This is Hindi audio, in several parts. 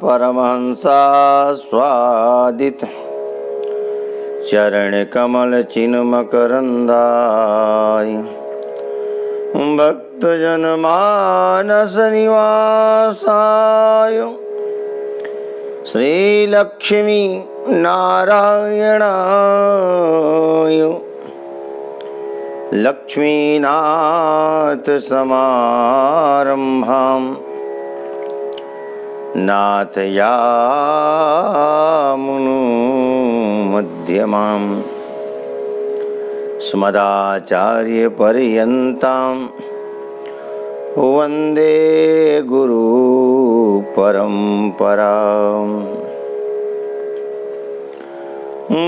परमहंसास्वादित चरण कमल चिन्मकरंदाय भक्तजन मानस निवासाय श्री लक्ष्मी नारायणाय लक्ष्मीनाथ समारंभां नाथयामुनु मध्यमाम् स्मदाचार्य पर्यन्तां वन्दे गुरु परंपराम्।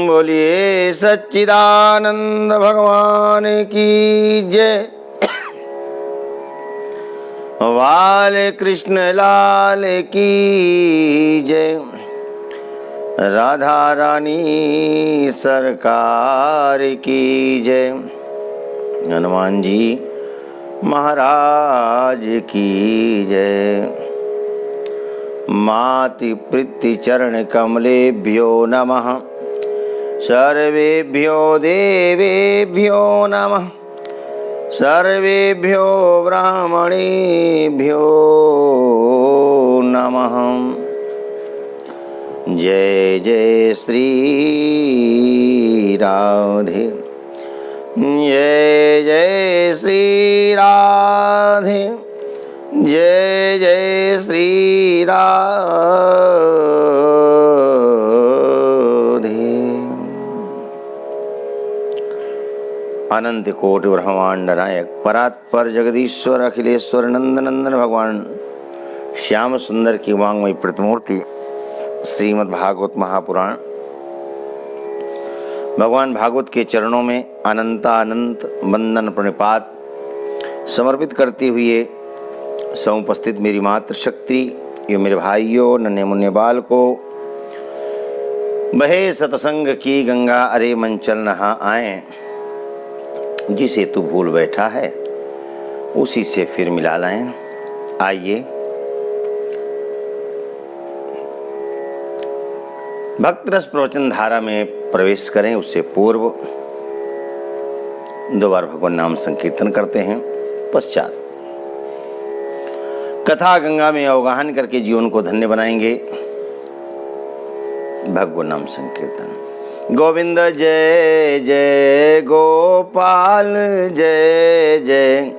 बोलिए सच्चिदानंद भगवान की जय। वाले कृष्ण लाल की जय। राधा रानी सरकार की जय। हनुमान जी महाराज की जय। माति प्रीति चरण कमलेभ्यो नमः। सर्वेभ्यो देवेभ्यो नमः। सर्वेभ्यो ब्राह्मणेभ्यो नमः। जय जय श्री राधे। जय जय श्री राधे। जय जय श्री राधे। अनंत कोटि ब्रह्मांड नायक परात्पर जगदीश्वर अखिलेश्वर नंदनंदन भगवान श्याम सुंदर की वांगमयी प्रतिमूर्ति श्रीमद् भागवत महापुराण भगवान भागवत के चरणों में अनंत वंदन प्रणिपात समर्पित करते हुए समुपस्थित मेरी मातृशक्ति, ये मेरे भाइयों, नन्हे मुन्ने बालकों, बहे सतसंग की गंगा अरे मन चल नहा आए। जिसे तू भूल बैठा है उसी से फिर मिला लाएं। आइए भक्त रस प्रवचन धारा में प्रवेश करें। उससे पूर्व दो बार भगवान नाम संकीर्तन करते हैं। पश्चात कथा गंगा में अवगाहन करके जीवन को धन्य बनाएंगे। भगवान नाम संकीर्तन। गोविंद जय जय गोपाल जय जय।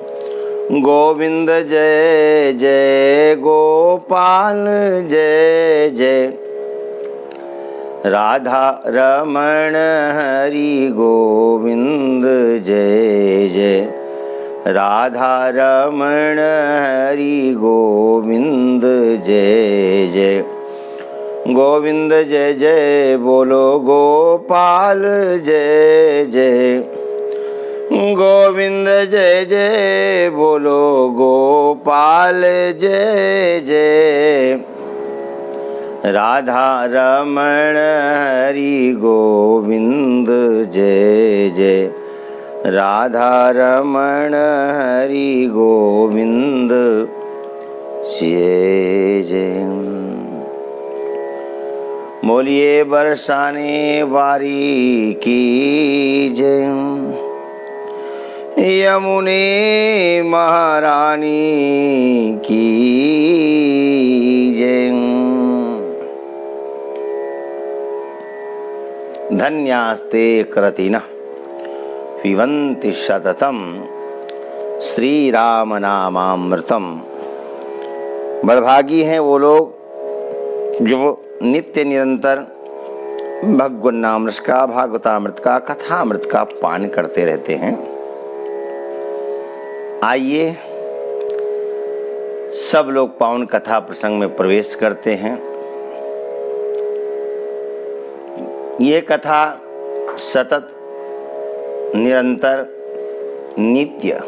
गोविंद जय जय गोपाल जय जय। राधा रमण हरि गोविंद जय जय। राधा रमण हरि गोविंद जय जय। गोविंद जय जय बोलो गोपाल जय जय। गोविंद जय जय बोलो गोपाल जय जय। राधा रमण हरि गोविंद जय जय। राधा रमण हरि गोविंद जय जय। बोलिए बरसाने वारी की जय। यमुने महारानी की जय। धन्यास्ते कृतिनः पिबन्ति सततं श्रीराम नामामृतम्। बड़भागी हैं वो लोग जो नित्य निरंतर भगवान नामृत का, भागवतामृत का, कथामृत का पान करते रहते हैं। आइए सब लोग पावन कथा प्रसंग में प्रवेश करते हैं। ये कथा सतत निरंतर नित्य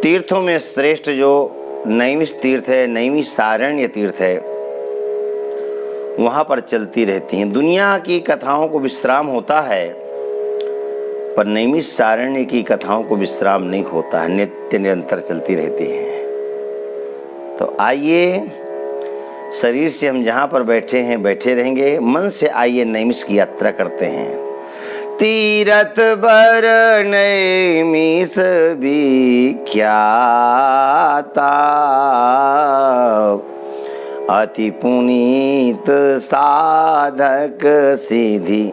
तीर्थों में श्रेष्ठ जो नैमिष तीर्थ है, नैमिषारण्य तीर्थ है, वहाँ पर चलती रहती हैं। दुनिया की कथाओं को विश्राम होता है पर नैमिषारण्य की कथाओं को विश्राम नहीं होता है, नित्य निरंतर चलती रहती हैं। तो आइए, शरीर से हम जहाँ पर बैठे हैं बैठे रहेंगे, मन से आइए नैमिष की यात्रा करते हैं। तीरथ बर नैमिष विख्याता, अति पुनीत साधक सिद्धि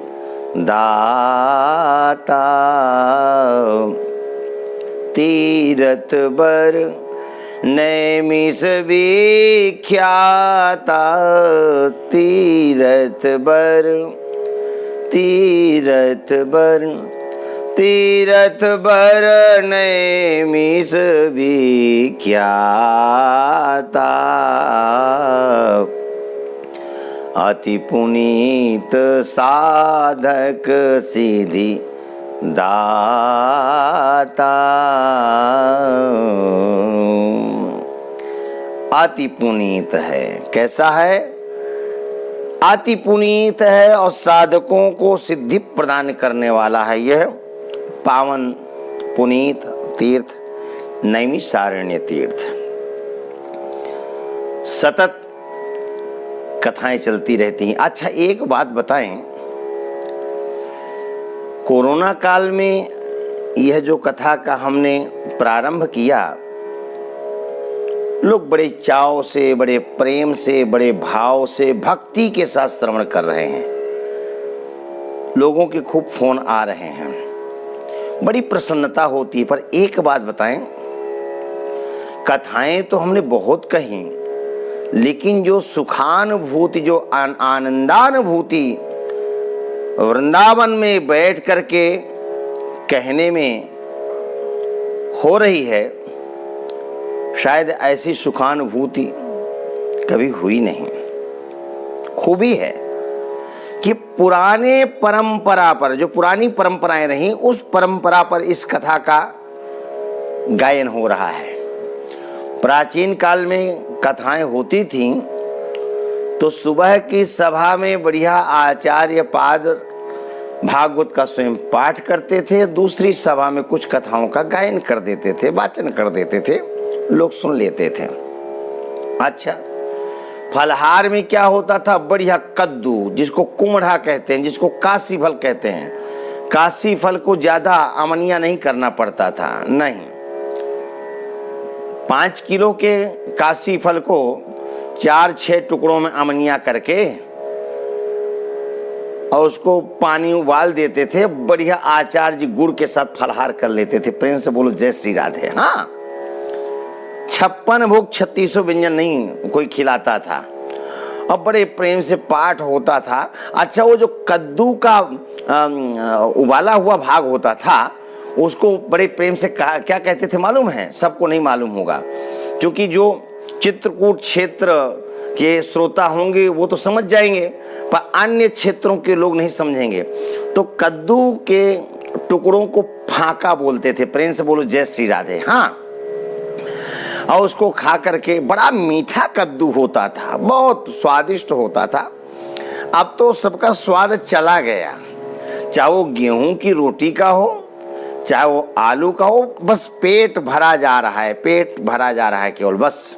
दाता। तीरथ बर नैमिष विख्याता, तीरथ बर नैमिष विख्याता, अति पुनीत साधक सिद्धि दाता। अति पुनीत है, कैसा है? अति पुनीत है और साधकों को सिद्धि प्रदान करने वाला है। यह पावन पुनीत तीर्थ नैमिषारण्य तीर्थ। सतत कथाएं चलती रहती हैं। अच्छा, एक बात बताएं, कोरोना काल में यह जो कथा का हमने प्रारंभ किया, लोग बड़े चाव से, बड़े प्रेम से, बड़े भाव से, भक्ति के साथ श्रवण कर रहे हैं। लोगों के खूब फोन आ रहे हैं, बड़ी प्रसन्नता होती है। पर एक बात बताएं, कथाएं तो हमने बहुत कही, लेकिन जो सुखानुभूति, जो आनंदानुभूति वृंदावन में बैठ करके कहने में हो रही है, शायद ऐसी सुखानुभूति कभी हुई नहीं। खूबी है कि पुराने परंपरा पर, जो पुरानी परंपराएं रहीं, उस परंपरा पर इस कथा का गायन हो रहा है। प्राचीन काल में कथाएं होती थीं तो सुबह की सभा में बढ़िया आचार्य पाद भागवत का स्वयं पाठ करते थे, दूसरी सभा में कुछ कथाओं का गायन कर देते थे, वाचन कर देते थे, लोग सुन लेते थे। अच्छा, फलहार में क्या होता था? बढ़िया कद्दू, जिसको कुमड़ा कहते हैं, जिसको काशी फल कहते हैं। काशी फल को ज्यादा अमनिया नहीं करना पड़ता था, नहीं। 5 किलो के काशी फल को 4-6 टुकड़ों में अमनिया करके और उसको पानी उबाल देते थे। बढ़िया आचार्य जी गुड़ के साथ फलहार कर लेते थे। प्रेम से बोलो जय श्री राधे। हाँ, 56 भोग 3600 व्यंजन नहीं कोई खिलाता था, और बड़े प्रेम से पाठ होता था। अच्छा, वो जो कद्दू का उबाला हुआ भाग होता था, उसको बड़े प्रेम से क्या कहते थे मालूम है? सबको नहीं मालूम होगा, क्योंकि जो चित्रकूट क्षेत्र के श्रोता होंगे वो तो समझ जाएंगे, पर अन्य क्षेत्रों के लोग नहीं समझेंगे। तो कद्दू के टुकड़ों को फाका बोलते थे। प्रेम से बोलो जय श्री राधे। हाँ, और उसको खा करके, बड़ा मीठा कद्दू होता था, बहुत स्वादिष्ट होता था। अब तो सबका स्वाद चला गया, चाहे वो गेहूं की रोटी का हो, चाहे वो आलू का हो, बस पेट भरा जा रहा है, पेट भरा जा रहा है केवल, बस।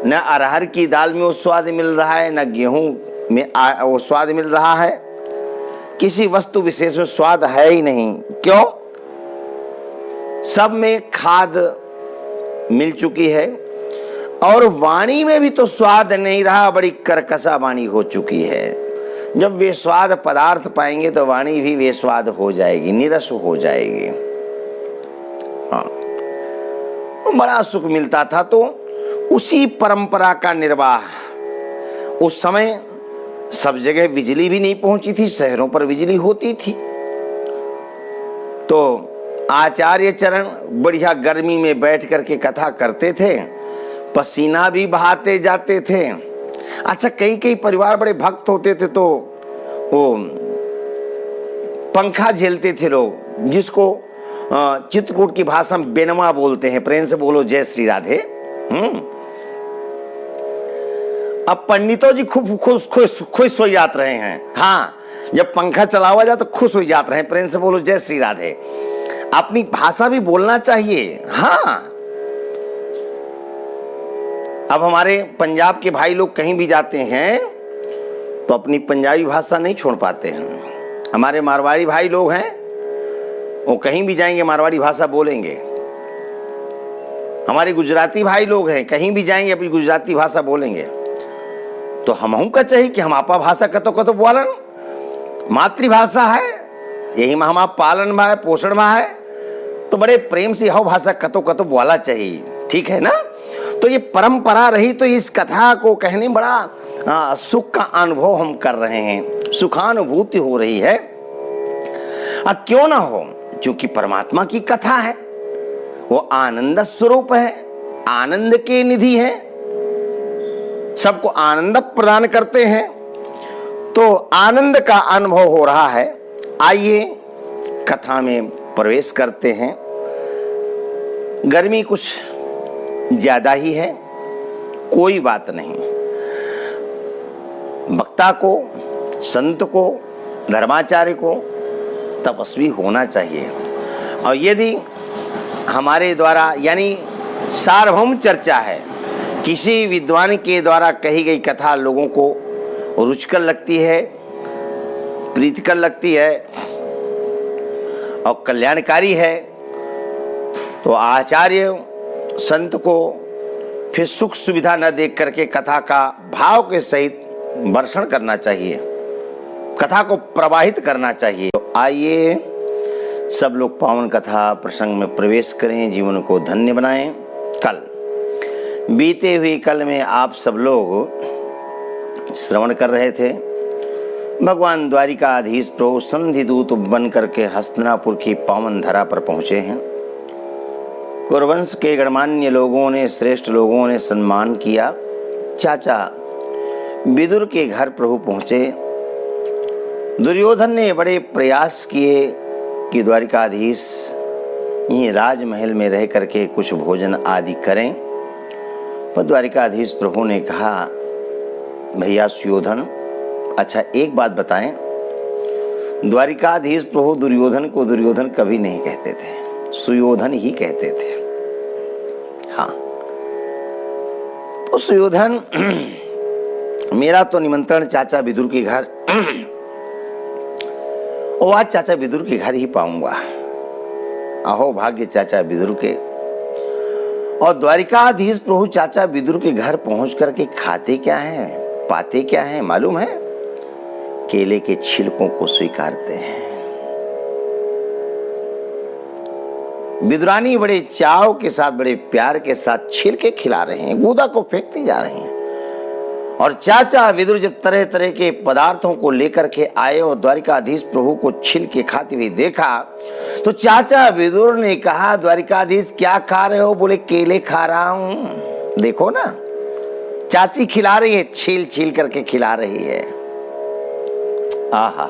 न अरहर की दाल में वो स्वाद मिल रहा है, न गेहूं में वो स्वाद मिल रहा है, किसी वस्तु विशेष में स्वाद है ही नहीं। क्यों? सब में खाद मिल चुकी है, और वाणी में भी तो स्वाद नहीं रहा, बड़ी करकसा वाणी हो चुकी है। जब वे स्वाद पदार्थ पाएंगे तो वाणी भी वे स्वाद हो जाएगी, निरस हो जाएगी। हाँ, बड़ा सुख मिलता था। तो उसी परंपरा का निर्वाह, उस समय सब जगह बिजली भी नहीं पहुंची थी, शहरों पर बिजली होती थी। तो आचार्य चरण बढ़िया गर्मी में बैठ करके कथा करते थे, पसीना भी बहाते जाते थे। अच्छा, कई परिवार बड़े भक्त होते थे तो वो पंखा झेलते थे लोग, जिसको चित्रकूट की भाषा में बेनमा बोलते हैं। प्रेम से बोलो जय श्री राधे। अब पंडितों जी खूब खुश हो जाते रहे हैं। हाँ, जब पंखा चलावा जाए तो खुश हो जाते हैं। प्रेम से बोलो जय श्री राधे। अपनी भाषा भी बोलना चाहिए। हाँ, अब हमारे पंजाब के भाई लोग कहीं भी जाते हैं तो अपनी पंजाबी भाषा नहीं छोड़ पाते हैं। हमारे मारवाड़ी भाई लोग हैं, वो कहीं भी जाएंगे मारवाड़ी भाषा बोलेंगे। हमारे गुजराती भाई लोग हैं, कहीं भी जाएंगे अपनी गुजराती भाषा बोलेंगे। तो हमहू का चाहिए कि हम आपा भाषा कतो कतो बोलन, मातृभाषा है, यही में हम आप पालन में है, पोषण में है, तो बड़े प्रेम से यह भाषा कतो कतो बोला चाहिए, ठीक है ना। तो ये परंपरा रही, तो इस कथा को कहने में बड़ा सुख का अनुभव हम कर रहे हैं, सुखानुभूति हो रही है। क्यों ना हो, क्योंकि परमात्मा की कथा है, वो आनंद स्वरूप है, आनंद के निधि है, सबको आनंद प्रदान करते हैं। तो आनंद का अनुभव हो रहा है। आइए कथा में प्रवेश करते हैं। गर्मी कुछ ज्यादा ही है, कोई बात नहीं। वक्ता को, संत को, धर्माचार्य को तपस्वी होना चाहिए। और यदि हमारे द्वारा यानी सार्वभौम चर्चा है, किसी विद्वान के द्वारा कही गई कथा लोगों को रुचिकर लगती है, प्रीतिकर लगती है और कल्याणकारी है, तो आचार्य संत को फिर सुख सुविधा न देख करके कथा का भाव के सहित वर्षण करना चाहिए, कथा को प्रवाहित करना चाहिए। तो आइए सब लोग पावन कथा प्रसंग में प्रवेश करें, जीवन को धन्य बनाएं। कल बीते हुए कल में आप सब लोग श्रवण कर रहे थे, भगवान द्वारिकाधीश प्रभु संधि दूत बन करके हस्तिनापुर की पावन धरा पर पहुंचे हैं। कुरुवंश के गणमान्य लोगों ने, श्रेष्ठ लोगों ने सम्मान किया। चाचा विदुर के घर प्रभु पहुंचे। दुर्योधन ने बड़े प्रयास किए कि द्वारिकाधीश यहीं राजमहल में रह करके कुछ भोजन आदि करें, पर द्वारिकाधीश प्रभु ने कहा, भैया सुयोधन, अच्छा एक बात बताएं, द्वारिकाधीश प्रभु दुर्योधन को दुर्योधन कभी नहीं कहते थे, सुयोधन ही कहते थे। हाँ, तो सुयोधन मेरा तो निमंत्रण चाचा विदुर के घर, और आज चाचा विदुर के घर ही पाऊंगा। अहो भाग्य चाचा विदुर के। और द्वारिकाधीश प्रभु चाचा विदुर के घर पहुंच करके खाते क्या हैं, पाते क्या हैं मालूम है? केले के छिलकों को स्वीकारते हैं। विदुरानी बड़े चाव के साथ, बड़े प्यार के साथ छिलके खिला रहे हैं, गूदा को फेंकते जा रहे हैं। और चाचा विदुर जब तरह तरह के पदार्थों को लेकर के आए और द्वारिकाधीश प्रभु को छिलके खाते हुए देखा, तो चाचा विदुर ने कहा, द्वारिकाधीश क्या खा रहे हो? बोले केले खा रहा हूं। देखो ना, चाची खिला रही है, छील छील करके खिला रही है। आहा,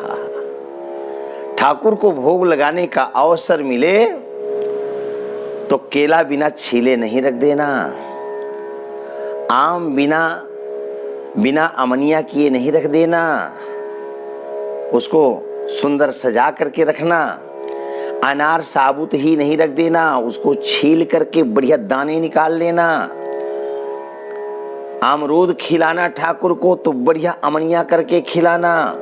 ठाकुर को भोग लगाने का अवसर मिले तो केला बिना छीले नहीं रख देना, आम बिना अमनिया किए नहीं रख देना, उसको सुंदर सजा करके रखना। अनार साबुत ही नहीं रख देना, उसको छील करके बढ़िया दाने निकाल लेना। अमरूद खिलाना ठाकुर को तो बढ़िया अमनिया करके खिलाना।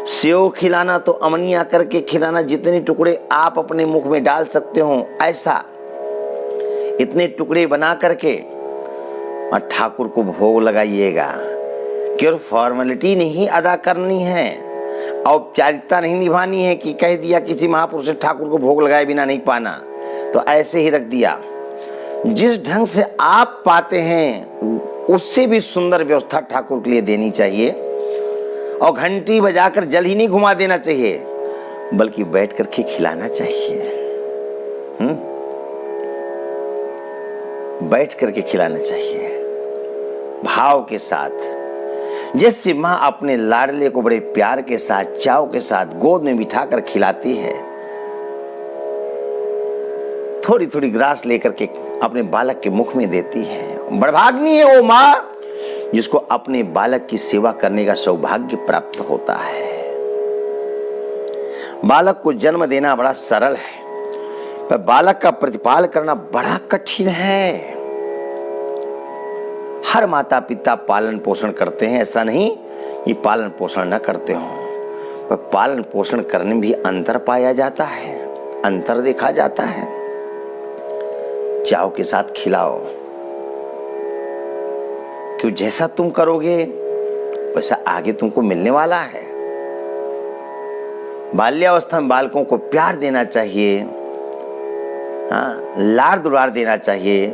सेव खिलाना तो अमनिया करके खिलाना, जितने टुकड़े आप अपने मुख में डाल सकते हो ऐसा, इतने टुकड़े बना करके और ठाकुर को भोग लगाइएगा। केवल फॉर्मेलिटी नहीं अदा करनी है, औपचारिकता नहीं निभानी है कि कह दिया किसी महापुरुष ने ठाकुर को भोग लगाए बिना नहीं पाना, तो ऐसे ही रख दिया। जिस ढंग से आप पाते हैं उससे भी सुंदर व्यवस्था ठाकुर के लिए देनी चाहिए। और घंटी बजाकर जल ही नहीं घुमा देना चाहिए, बल्कि बैठ करके खिलाना चाहिए। बैठ करके खिलाना चाहिए भाव के साथ। जैसे माँ अपने लाडले को बड़े प्यार के साथ, चाव के साथ गोद में बिठाकर खिलाती है, थोड़ी थोड़ी ग्रास लेकर के अपने बालक के मुख में देती है। बड़भाग्नी है वो माँ जिसको अपने बालक की सेवा करने का सौभाग्य प्राप्त होता है। बालक को जन्म देना बड़ा सरल है, पर बालक का प्रतिपाल करना बड़ा कठिन है। हर माता पिता पालन पोषण करते हैं, ऐसा नहीं कि पालन पोषण न करते हों, पर पालन पोषण करने में भी अंतर पाया जाता है, अंतर देखा जाता है। चाव के साथ खिलाओ, क्यों जैसा तुम करोगे वैसा आगे तुमको मिलने वाला है। बाल्यावस्था में बालकों को प्यार देना चाहिए, हाँ, लाड़ दुलार देना चाहिए,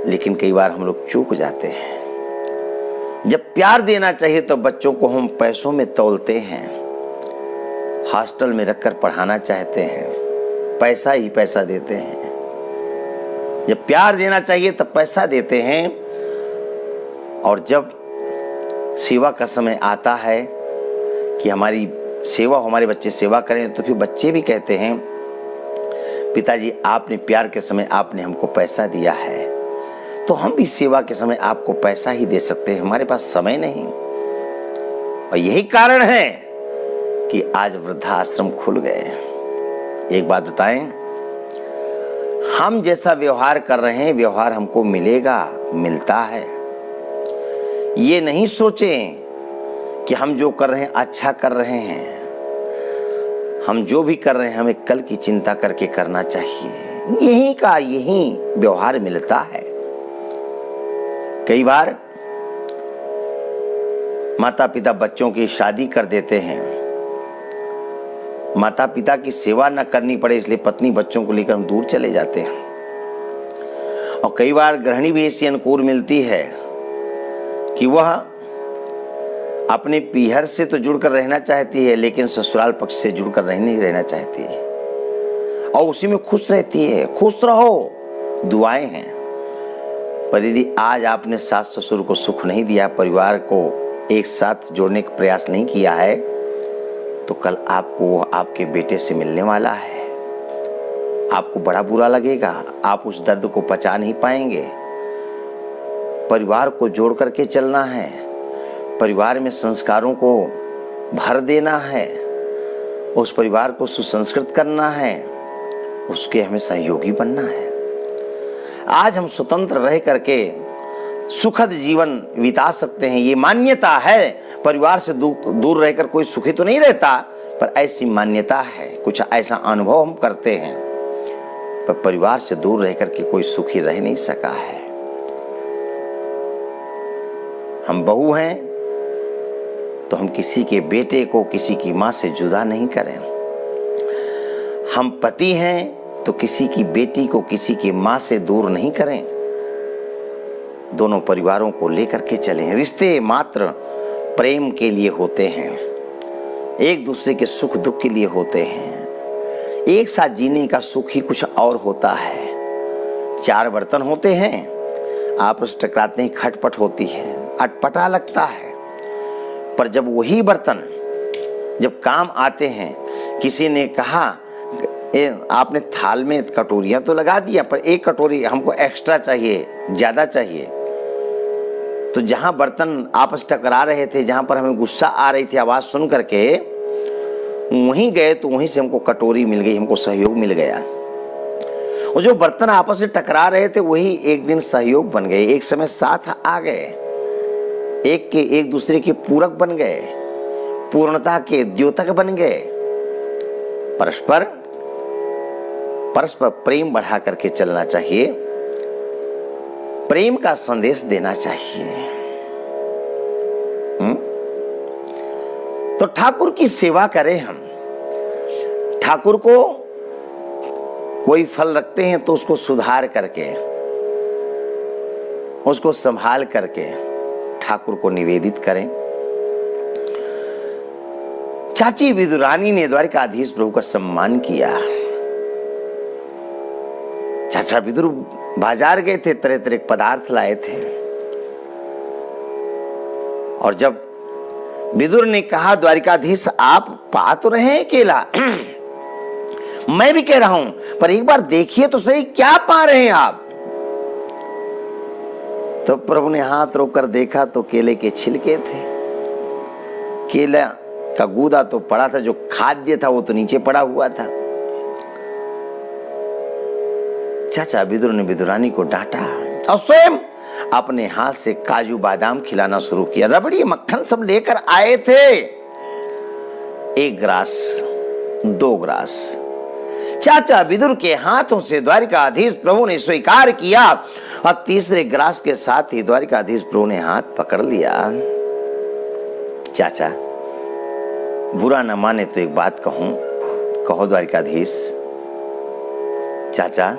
लेकिन कई बार हम लोग चूक जाते हैं। जब प्यार देना चाहिए तो बच्चों को हम पैसों में तौलते हैं, हॉस्टल में रखकर पढ़ाना चाहते हैं, पैसा ही पैसा देते हैं। जब प्यार देना चाहिए तब पैसा देते हैं, और जब सेवा का समय आता है कि हमारी सेवा, हमारे बच्चे सेवा करें, तो फिर बच्चे भी कहते हैं पिताजी आपने प्यार के समय आपने हमको पैसा दिया है, तो हम भी सेवा के समय आपको पैसा ही दे सकते हैं, हमारे पास समय नहीं। और यही कारण है कि आज वृद्धाश्रम खुल गए। एक बात बताएं, हम जैसा व्यवहार कर रहे हैं व्यवहार हमको मिलेगा, मिलता है। ये नहीं सोचें कि हम जो कर रहे हैं अच्छा कर रहे हैं। हम जो भी कर रहे हैं हमें कल की चिंता करके करना चाहिए। यही का यही व्यवहार मिलता है। कई बार माता पिता बच्चों की शादी कर देते हैं, माता पिता की सेवा न करनी पड़े इसलिए पत्नी बच्चों को लेकर हम दूर चले जाते हैं। और कई बार गृहिणी भी ऐसी अनुकूल मिलती है कि वह अपने पीहर से तो जुड़कर रहना चाहती है, लेकिन ससुराल पक्ष से जुड़कर नहीं रहना चाहती है, और उसी में खुश रहती है। खुश रहो, दुआएं हैं। पर यदि आज आपने सास ससुर को सुख नहीं दिया, परिवार को एक साथ जोड़ने का प्रयास नहीं किया है, तो कल आपको आपके बेटे से मिलने वाला है। आपको बड़ा बुरा लगेगा, आप उस दर्द को पचा नहीं पाएंगे। परिवार को जोड़ करके चलना है, परिवार में संस्कारों को भर देना है, उस परिवार को सुसंस्कृत करना है, उसके हमें सहयोगी बनना है। आज हम स्वतंत्र रह करके सुखद जीवन बिता सकते हैं, ये मान्यता है। परिवार से दूर रहकर कोई सुखी तो नहीं रहता, पर ऐसी मान्यता है, कुछ ऐसा अनुभव हम करते हैं। पर परिवार से दूर रह करके कोई सुखी रह नहीं सका है। हम बहू हैं तो हम किसी के बेटे को किसी की मां से जुदा नहीं करें। हम पति हैं तो किसी की बेटी को किसी की मां से दूर नहीं करें। दोनों परिवारों को लेकर के चलें। रिश्ते मात्र प्रेम के लिए होते हैं, एक दूसरे के सुख दुख के लिए होते हैं। एक साथ जीने का सुख ही कुछ और होता है। चार बर्तन होते हैं, आपस टकराते ही खटपट होती है, अटपटा लगता है। पर जब वही बर्तन जब काम आते हैं, किसी ने कहा आपने थाल में कटोरियां तो लगा दिया, पर एक कटोरी हमको एक्स्ट्रा चाहिए, ज्यादा चाहिए। तो जहां बर्तन आपस टकरा रहे थे, जहां पर हमें गुस्सा आ रही थी आवाज सुन करके, वहीं गए तो वहीं से हमको कटोरी मिल गई, हमको सहयोग मिल गया। और जो बर्तन आपस में टकरा रहे थे वही एक दिन सहयोग बन गए, एक समय साथ आ गए, एक दूसरे के पूरक बन गए, पूर्णता के द्योतक बन गए। परस्पर प्रेम बढ़ा करके चलना चाहिए, प्रेम का संदेश देना चाहिए। तो ठाकुर की सेवा करें हम। ठाकुर को कोई फल रखते हैं तो उसको सुधार करके, उसको संभाल करके ठाकुर को निवेदित करें। चाची विदुरानी ने द्वारिकाधीश प्रभु का सम्मान किया। चाचा विदुर बाजार गए थे, तरह तरह के पदार्थ लाए थे, और जब विदुर ने कहा द्वारिकाधीश आप पा तो रहे हैं केला, मैं भी कह रहा हूं, पर एक बार देखिए तो सही क्या पा रहे हैं आप। तो प्रभु ने हाथ रोककर देखा तो केले के छिलके थे। केला का गूदा तो पड़ा था, जो खाद्य था वो तो नीचे पड़ा हुआ था। चाचा विदुर ने विदुरानी को डांटा, और स्वयं अपने हाथ से काजू बादाम खिलाना शुरू किया। रबड़ी मक्खन सब लेकर आए थे। 1 ग्रास, 2 ग्रास चाचा विदुर के हाथों से द्वारिकाधीश प्रभु ने स्वीकार किया और तीसरे ग्रास के साथ ही द्वारिकाधीश प्रभु ने हाथ पकड़ लिया। चाचा बुरा न माने तो एक बात कहूं, कहो द्वारिकाधीश। चाचा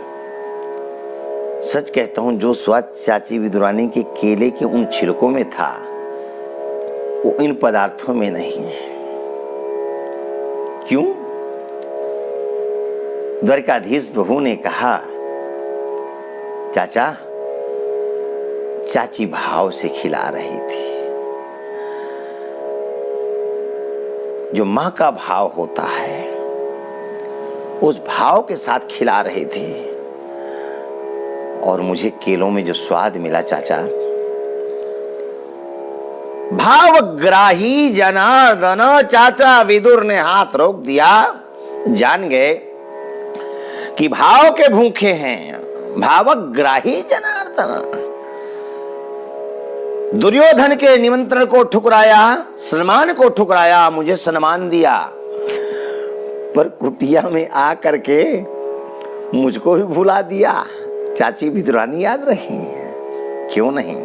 सच कहता हूं, जो स्वाद चाची विदुरानी के केले के उन छिलकों में था वो इन पदार्थों में नहीं है। क्यों? द्वारिकाधीश प्रभु ने कहा, चाचा चाची भाव से खिला रही थी। जो मां का भाव होता है उस भाव के साथ खिला रही थी और मुझे केलों में जो स्वाद मिला चाचा, भावग्राही जनार्दन। चाचा विदुर ने हाथ रोक दिया, जान गए कि भाव के भूखे हैं। भावग्राही जनार्दन। दुर्योधन के निमंत्रण को ठुकराया, सम्मान को ठुकराया, मुझे सम्मान दिया, पर कुटिया में आ करके मुझको भी भुला दिया। चाची विदुरानी याद रही? क्यों नहीं?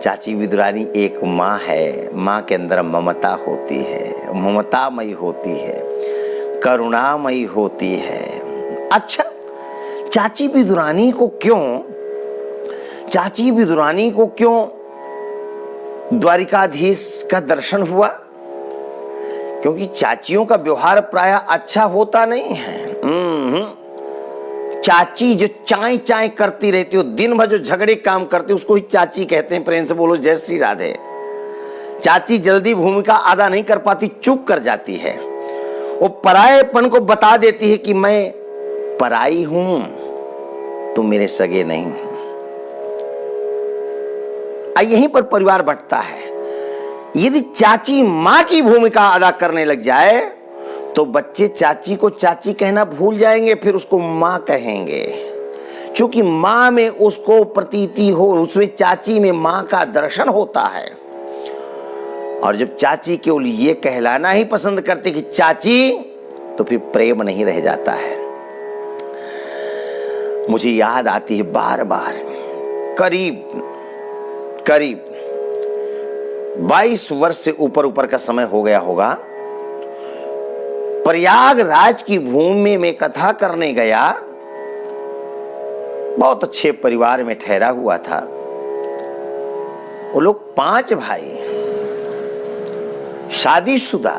चाची विदुरानी एक माँ है। माँ के अंदर ममता होती है, ममतामयी होती है, करुणामयी होती है। अच्छा, चाची विदुरानी को क्यों द्वारिकाधीश का दर्शन हुआ? क्योंकि चाचियों का व्यवहार प्राय अच्छा होता नहीं है। चाची जो चाय चाय करती रहती हो, दिन भर जो झगड़े काम करती, उसको ही चाची कहते हैं। प्रेम से बोलो जय श्री राधे। चाची जल्दी भूमिका अदा नहीं कर पाती, चुप कर जाती है। वो परायेपन को बता देती है कि मैं पराई हूं, तुम मेरे सगे नहीं हो। यहीं पर परिवार बंटता है। यदि चाची मां की भूमिका अदा करने लग जाए तो बच्चे चाची को चाची कहना भूल जाएंगे, फिर उसको मां कहेंगे। क्योंकि मां में उसको प्रतीति हो, उसमें चाची में मां का दर्शन होता है। और जब चाची केवल ये कहलाना ही पसंद करते कि चाची, तो फिर प्रेम नहीं रह जाता है। मुझे याद आती है बार बार, करीब 22 वर्ष से ऊपर का समय हो गया होगा। प्रयागराज की भूमि में कथा करने गया। बहुत अच्छे परिवार में ठहरा हुआ था। वो लोग 5 भाई, शादीशुदा,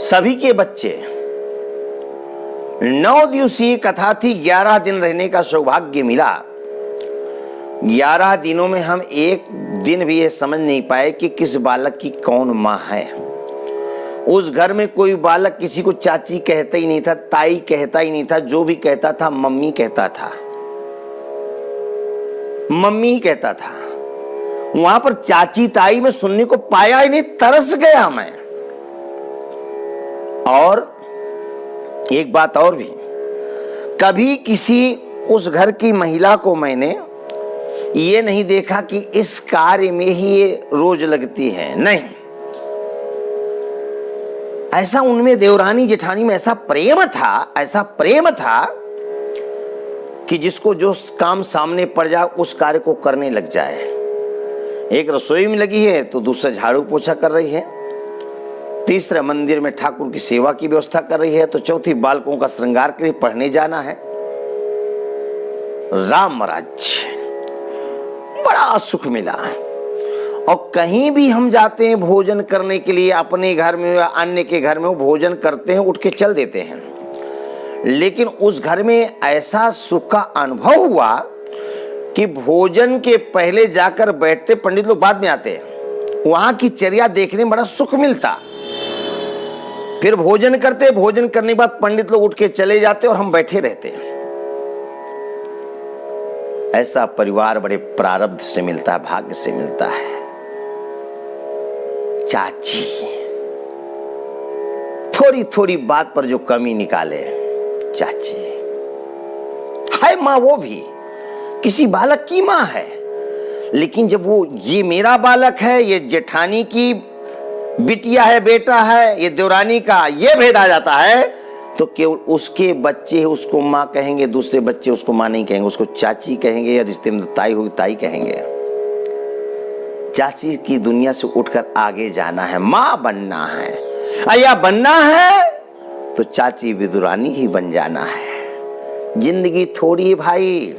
सभी के बच्चे। 9 दिवसीय कथा थी। 11 दिन रहने का सौभाग्य मिला। 11 दिनों में हम एक दिन भी ये समझ नहीं पाए कि किस बालक की कौन मां है। उस घर में कोई बालक किसी को चाची कहता ही नहीं था, ताई कहता ही नहीं था। जो भी कहता था मम्मी कहता था, मम्मी कहता था। वहां पर चाची ताई में सुनने को पाया ही नहीं, तरस गया मैं। और एक बात और भी, कभी किसी उस घर की महिला को मैंने ये नहीं देखा कि इस कार्य में ही ये रोज लगती है, नहीं। ऐसा उनमें, देवरानी जेठानी में ऐसा प्रेम था कि जिसको जो काम सामने पड़ जाए उस कार्य को करने लग जाए। एक रसोई में लगी है तो दूसरा झाड़ू पोछा कर रही है, तीसरा मंदिर में ठाकुर की सेवा की व्यवस्था कर रही है, तो चौथी बालकों का श्रृंगार के लिए पढ़ने जाना है। राम राज्य बड़ा सुख मिला। और कहीं भी हम जाते हैं भोजन करने के लिए, अपने घर में या अन्य के घर में, वो भोजन करते हैं, उठ के चल देते हैं। लेकिन उस घर में ऐसा सुख का अनुभव हुआ कि भोजन के पहले जाकर बैठते, पंडित लोग बाद में आते, वहां की चर्या देखने में बड़ा सुख मिलता। फिर भोजन करते, भोजन करने के बाद पंडित लोग उठ के चले जाते और हम बैठे रहते। ऐसा परिवार बड़े प्रारब्ध से मिलता है, भाग्य से मिलता है। चाची थोड़ी थोड़ी बात पर जो कमी निकाले, चाची है मां, वो भी किसी बालक की माँ है, लेकिन जब वो ये मेरा बालक है, ये जेठानी की बिटिया है, बेटा है, ये देवरानी का, ये भेद आ जाता है, तो केवल उसके बच्चे उसको माँ कहेंगे, दूसरे बच्चे उसको माँ नहीं कहेंगे, उसको चाची कहेंगे, या रिश्ते में ताई होगी ताई कहेंगे। चाची की दुनिया से उठकर आगे जाना है, माँ बनना है, या बनना है तो चाची विदुरानी ही बन जाना है। जिंदगी थोड़ी है भाई,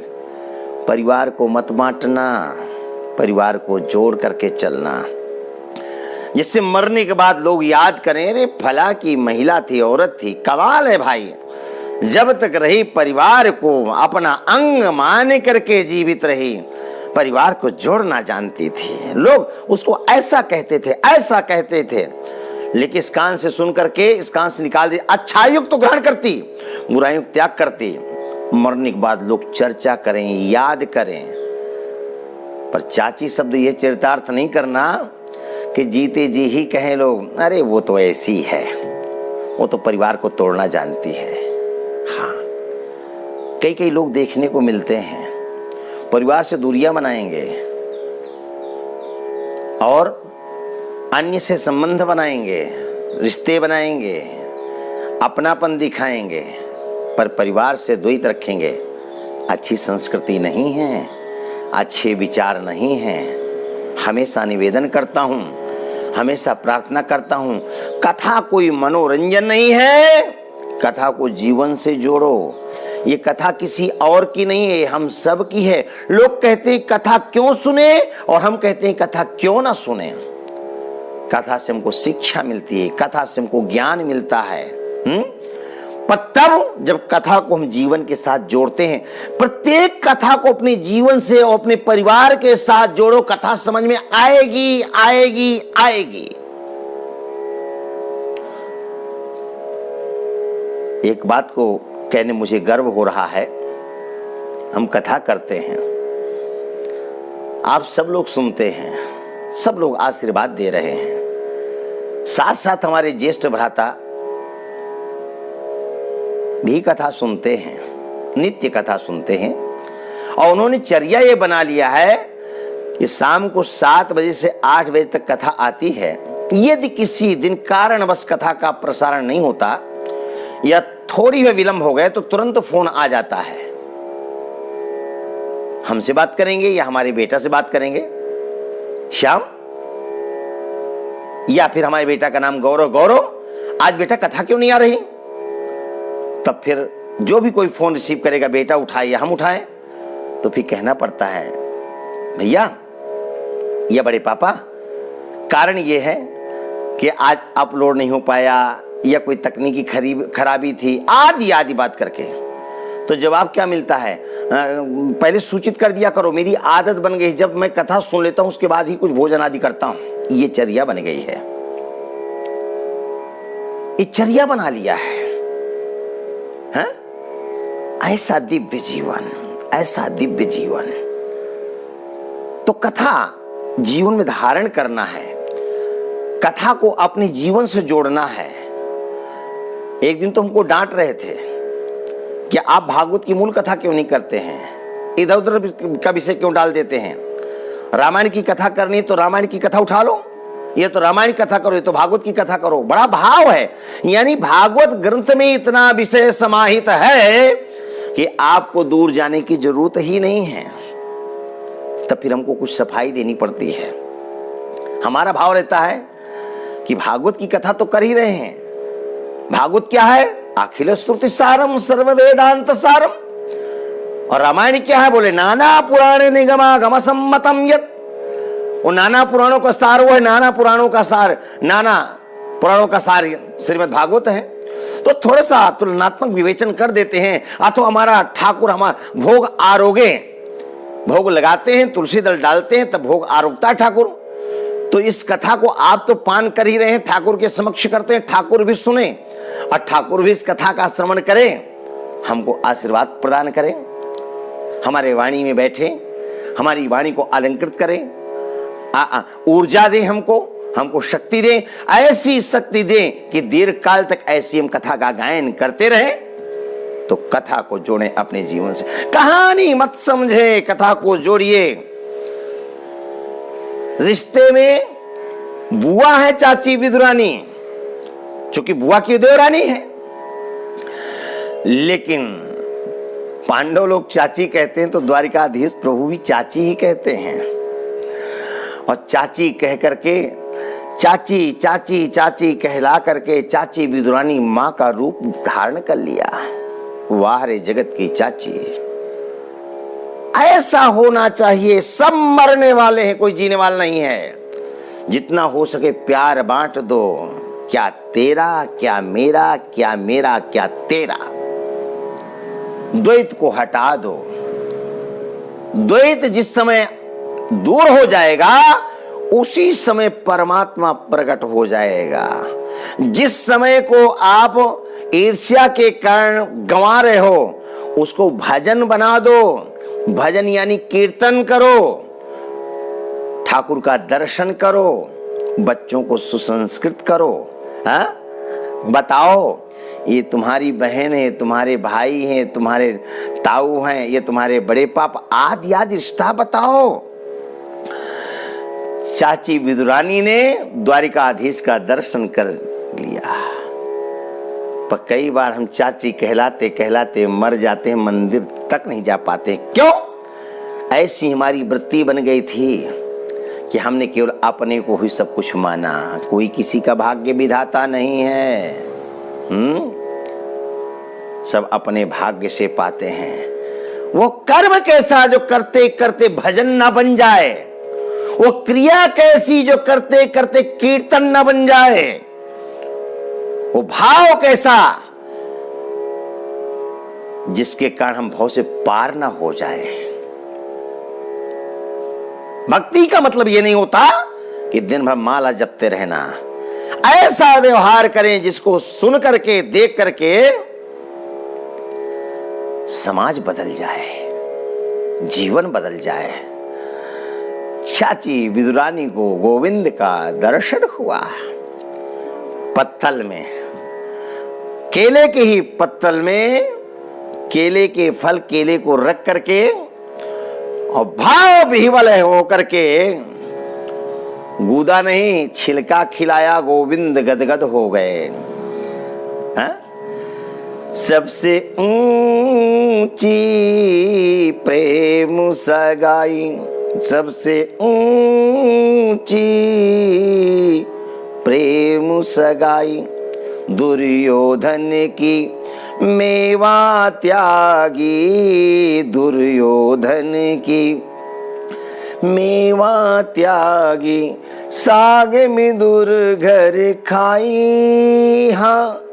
परिवार को मत बांटना, परिवार को जोड़ करके चलना, जिससे मरने के बाद लोग याद करें, अरे फला की महिला थी, औरत थी, कमाल है भाई, जब तक रही परिवार को अपना अंग मान करके जीवित रही, परिवार को जोड़ना जानती थी। लोग उसको ऐसा कहते थे, ऐसा कहते थे, लेकिन इस कान से सुन करके इस कान से निकाल दी, अच्छाइयों तो ग्रहण करती, बुराइयों को त्याग करती। मरने के बाद लोग चर्चा करें, याद करें, पर चाची शब्द ये चरितार्थ नहीं करना कि जीते जी ही कहें लोग, अरे वो तो ऐसी है, वो तो परिवार को तोड़ना जानती है। हाँ, कई कई लोग देखने को मिलते हैं, परिवार से दूरियां बनाएंगे और अन्य से संबंध बनाएंगे, रिश्ते बनाएंगे, अपनापन दिखाएंगे, पर परिवार से द्वैत रखेंगे। अच्छी संस्कृति नहीं है, अच्छे विचार नहीं है। हमेशा निवेदन करता हूं, हमेशा प्रार्थना करता हूं, कथा कोई मनोरंजन नहीं है, कथा को जीवन से जोड़ो। ये कथा किसी और की नहीं है, हम सब की है। लोग कहते हैं कथा क्यों सुने, और हम कहते हैं कथा क्यों ना सुने। कथा से हमको शिक्षा मिलती है, कथा से हमको ज्ञान मिलता है। पर तब जब कथा को हम जीवन के साथ जोड़ते हैं, प्रत्येक कथा को अपने जीवन से और अपने परिवार के साथ जोड़ो, कथा समझ में आएगी आएगी आएगी। एक बात को कहने मुझे गर्व हो रहा है, हम कथा करते हैं, आप सब लोग सुनते हैं, सब लोग आशीर्वाद दे रहे हैं, साथ साथ हमारे ज्येष्ठ भ्राता भी कथा सुनते हैं, नित्य कथा सुनते हैं, और उन्होंने चर्या ये बना लिया है कि शाम को 7 बजे से 8 बजे तक कथा आती है। यदि किसी दिन कारणवश कथा का प्रसारण नहीं होता या थोड़ी भी विलंब हो गए तो तुरंत फोन आ जाता है, हमसे बात करेंगे या हमारे बेटा से बात करेंगे श्याम, या फिर हमारे बेटा का नाम गौरव, गौरव आज बेटा कथा क्यों नहीं आ रही। तब फिर जो भी कोई फोन रिसीव करेगा, बेटा उठाए या हम उठाएं, तो फिर कहना पड़ता है भैया या बड़े पापा, कारण ये है कि आज अपलोड नहीं हो पाया या कोई तकनीकी खराबी थी, आदि आदि बात करके। तो जवाब क्या मिलता है, पहले सूचित कर दिया करो। मेरी आदत बन गई, जब मैं कथा सुन लेता हूं उसके बाद ही कुछ भोजन आदि करता हूं, ये चर्या बन गई है, ये चर्या बना लिया है। ऐसा दिव्य जीवन, ऐसा दिव्य जीवन। तो कथा जीवन में धारण करना है, कथा को अपने जीवन से जोड़ना है। एक दिन तो हमको डांट रहे थे कि आप भागवत की मूल कथा क्यों नहीं करते हैं, इधर उधर का विषय क्यों डाल देते हैं। रामायण की कथा करनी तो रामायण की कथा उठा लो, ये तो रामायण की कथा करो, ये तो भागवत की कथा करो। बड़ा भाव है, यानी भागवत ग्रंथ में इतना विषय समाहित है कि आपको दूर जाने की जरूरत ही नहीं है। तब फिर हमको कुछ सफाई देनी पड़ती है। हमारा भाव रहता है कि भागवत की कथा तो कर ही रहे हैं। भागवत क्या है, अखिल श्रुति सारम सर्व वेदांत सारम। और रामायण क्या है, बोले नाना पुराण निगमा सम्मतम यत्। वो नाना पुराणों का सार वो है, नाना पुराणों का सार, नाना पुराणों का सार श्रीमद् भागवत है। तो थोड़ा सा तुलनात्मक विवेचन कर देते हैं। तो हमारा ठाकुर हमारा भोग आरोगे, भोग लगाते हैं, तुलसी दल डालते हैं, तब भोग आरोगता है ठाकुर। तो इस कथा को आप तो पान कर ही रहे हैं, ठाकुर के समक्ष करते हैं, ठाकुर भी सुने और ठाकुर भी इस कथा का श्रवण करें, हमको आशीर्वाद प्रदान करें, हमारे वाणी में बैठे, हमारी वाणी को अलंकृत करें, ऊर्जा दे, हमको शक्ति दे, ऐसी शक्ति दे कि दीर्घ काल तक ऐसी हम कथा का गायन करते रहें। तो कथा को जोड़ें अपने जीवन से। कहानी मत समझे, कथा को जोड़िए। रिश्ते में बुआ है चाची विदुरानी, चूंकि बुआ की देवरानी है, लेकिन पांडव लोग चाची कहते हैं तो द्वारिकाधीश प्रभु भी चाची ही कहते हैं। और चाची कह करके, चाची चाची चाची कहला करके चाची विदुरानी मां का रूप धारण कर लिया। वाह रे जगत की चाची, ऐसा होना चाहिए। सब मरने वाले हैं, कोई जीने वाला नहीं है। जितना हो सके प्यार बांट दो। क्या तेरा, क्या मेरा, क्या मेरा, क्या तेरा। द्वैत को हटा दो। द्वैत जिस समय दूर हो जाएगा उसी समय परमात्मा प्रकट हो जाएगा। जिस समय को आप ईर्ष्या के कारण गंवा रहे हो उसको भजन बना दो। भजन यानी कीर्तन करो, ठाकुर का दर्शन करो, बच्चों को सुसंस्कृत करो। बताओ ये तुम्हारी बहन है, तुम्हारे भाई हैं, तुम्हारे ताऊ हैं, ये तुम्हारे बड़े पापा, आदि आदि रिश्ता बताओ। चाची विदुरानी ने द्वारिकाधीश का दर्शन कर लिया। पर कई बार हम चाची कहलाते कहलाते मर जाते हैं, मंदिर तक नहीं जा पाते। क्यों? ऐसी हमारी वृत्ति बन गई थी कि हमने केवल अपने को ही सब कुछ माना। कोई किसी का भाग्य विधाता नहीं है। सब अपने भाग्य से पाते हैं। वो कर्म कैसा जो करते करते भजन ना बन जाए, वो क्रिया कैसी जो करते करते कीर्तन ना बन जाए, वो भाव कैसा जिसके कारण हम भाव से पार ना हो जाए। भक्ति का मतलब ये नहीं होता कि दिन भर माला जपते रहना। ऐसा व्यवहार करें जिसको सुन करके, देख करके समाज बदल जाए, जीवन बदल जाए। चाची विदुरानी को गोविंद का दर्शन हुआ। पत्तल में, केले के ही पत्तल में केले के फल, केले को रख करके और भाव विह्वल हो करके, गूदा नहीं छिलका खिलाया, गोविंद गदगद हो गए। सबसे ऊंची प्रेम सगाई, सबसे ऊंची प्रेम सगाई, दुर्योधन की मेवा त्यागी, दुर्योधन की मेवा त्यागी, साग मिदुर घर खाई। हाँ,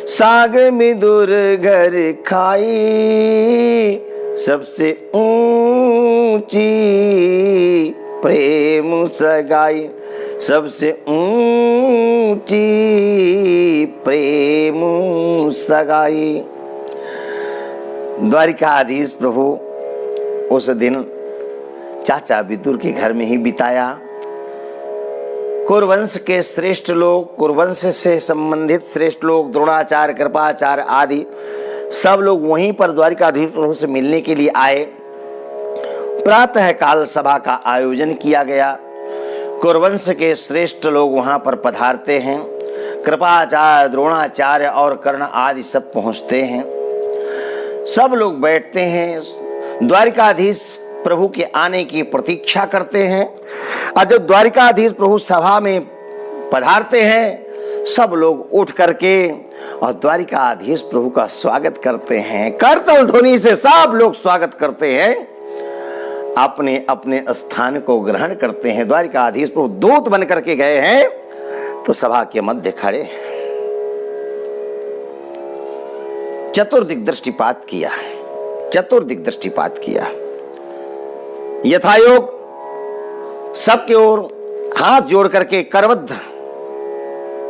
साग मिदुर घर खाई, सबसे ऊंची प्रेम सगाई, सबसे ऊंची प्रेम सगाई। द्वारिकाधीश प्रभु उस दिन चाचा विदुर के घर में ही बिताया। कुरुवंश के श्रेष्ठ लोग, कुरुवंश से संबंधित श्रेष्ठ लोग, द्रोणाचार्य, कृपाचार्य आदि सब लोग वहीं पर द्वारिकाधीश प्रभु से मिलने के लिए आए। प्रातः काल सभा का आयोजन किया गया। कुरुवंश के श्रेष्ठ लोग वहां पर पधारते हैं। कृपाचार्य, द्रोणाचार्य और कर्ण आदि सब पहुंचते हैं। सब लोग बैठते हैं, द्वारिकाधीश प्रभु के आने की प्रतीक्षा करते हैं। और जब द्वारिकाधीश प्रभु सभा में पधारते हैं, सब लोग उठ करके और द्वारिकाधीश प्रभु का स्वागत करते हैं। करताल ध्वनि से सब लोग स्वागत करते हैं, अपने अपने स्थान को ग्रहण करते हैं। द्वारिकाधीश प्रभु दूत बन करके गए हैं तो सभा के मध्य खड़े चतुर्दिक दृष्टिपात किया, चतुर्दिक दृष्टिपात किया। यथायोग सबके ओर हाथ जोड़ करके करबद्ध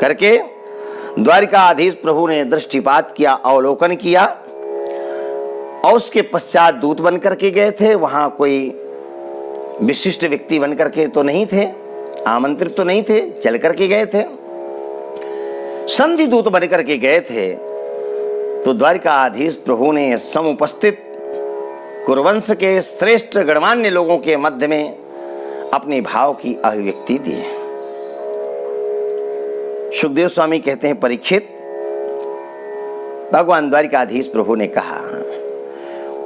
करके द्वारिकाधीश प्रभु ने दृष्टिपात किया, अवलोकन किया। और उसके पश्चात दूत बन करके गए थे। वहां कोई विशिष्ट व्यक्ति बन करके तो नहीं थे, आमंत्रित तो नहीं थे, चल करके गए थे। संधि दूत बन करके गए थे। तो द्वारिकाधीश प्रभु ने समुपस्थित कुरुवंश के श्रेष्ठ गणमान्य लोगों के मध्य में अपने भाव की अभिव्यक्ति दी। सुखदेव स्वामी कहते हैं, परीक्षित, भगवान द्वारिकाधीश प्रभु ने कहा,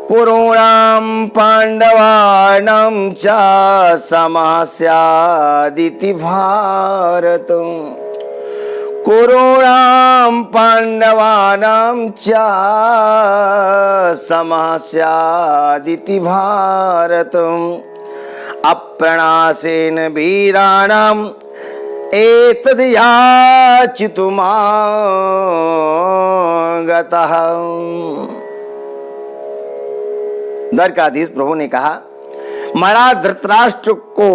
कुरूणां पांडवानां च समः स्यादिति भारत। कुरूणां पांडवानां च समः स्यादिति भारत। अप्रणासेन वीराणां एतद् याचितुमागतः। द्वारकाधीश प्रभु ने कहा, महाराज धृतराष्ट्र को